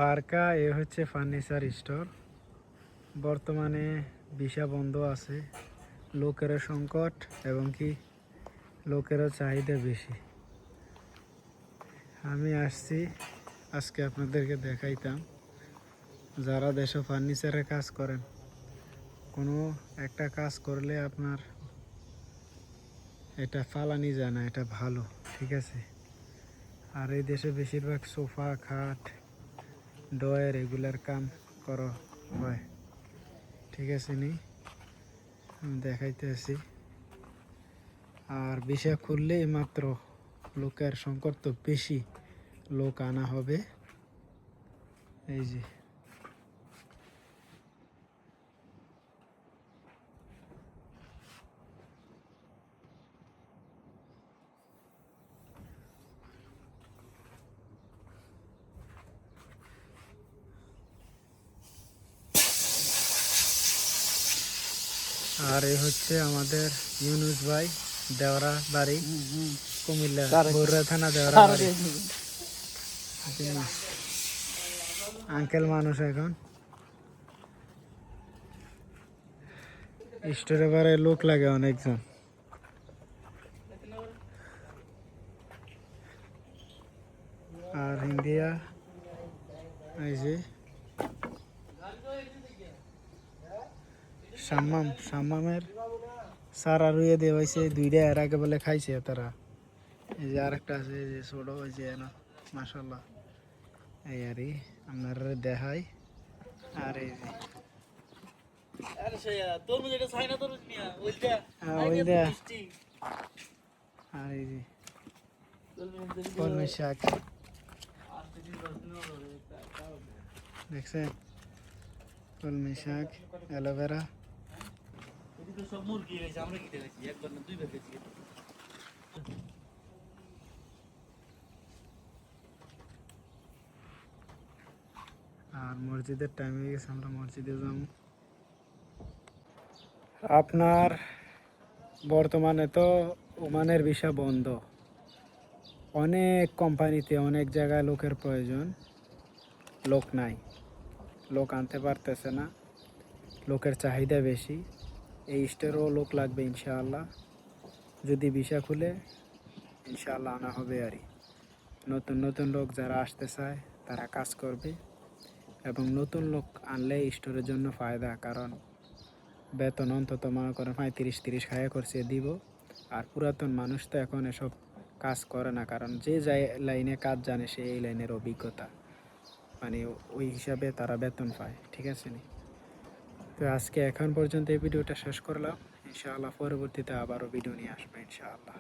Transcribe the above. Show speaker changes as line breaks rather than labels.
বারকা এ হচ্ছে furniture store. বর্তমানে visa বন্ধ আছে, লোকেরও সংকট এবং কি লোকেরও চাহিদা বেশি। আমি আসছি আজকে আপনাদেরকে দেখাইতাম, যারা দেশে ফার্নিচারের কাজ করেন, কোনো একটা কাজ করলে আপনার এটা ফালানি যায় না, এটা ভালো, ঠিক আছে। আর এই দেশে বেশিরভাগ সোফা, খাট, ডয়ের এগুলার কাম করা হয়, ঠিক আছে নি। আমি দেখাইতে আছি। আর ভিসা খুললেই মাত্র লোকের সংকট তো বেশি, লোক আনা হবে। এই যে আর এ হচ্ছে আমাদের ইউনুস ভাই, দেওরা বাড়ি, কুমিল্লা বগুড়া থানা দেওরা বাড়ি। আঙ্কেল মানুষ এখন স্টোরে বারে লোক লাগে অনেকজন। আর ইন্ডিয়া এই যে সাম্মামের সারা রুইয়ে দিয়ে হয়েছে দুইটা, এর আগে বলে খাইছে তারা। এই যে আরেকটা আছে, এই যে ছোট, ওই যে মাশাল্লাহ। এই আরই আপনার দেখাই। আর এই যে আর এই যে কলমি শাক দেখছেন, কলমি শাক, অ্যালোভেরা। আর মসজিদের টাইম হয়ে গেছে, আমরা মসজিদে যাব। আপনার বর্তমানে তো ওমানের ভিসা বন্ধ, অনেক কোম্পানিতে অনেক জায়গায় লোকের প্রয়োজন, লোক নাই, লোক আনতে পারতেছে না, লোকের চাহিদা বেশি। এই স্টোরেও লোক লাগবে ইনশাআল্লাহ, যদি ভিসা খুলে ইনশাআল্লাহ আনা হবে। আর নতুন নতুন লোক যারা আসতে চায় তারা কাজ করবে, এবং নতুন লোক আনলে স্টোরের জন্য ফায়দা, কারণ বেতন অন্তত মনে করেন 35-30 খায়া করছে দিব। আর পুরাতন মানুষ তো এখন এসব কাজ করে না, কারণ যে লাইনে কাজ জানে সে এই লাইনের অভিজ্ঞতা, মানে ওই হিসাবে তারা বেতন পায়, ঠিক আছে নি। তো আজকে এখন পর্যন্ত এই ভিডিওটা শেষ করলাম, ইনশাআল্লাহ পরবর্তীতে আবারও ভিডিও নিয়ে আসবো ইনশাআল্লাহ।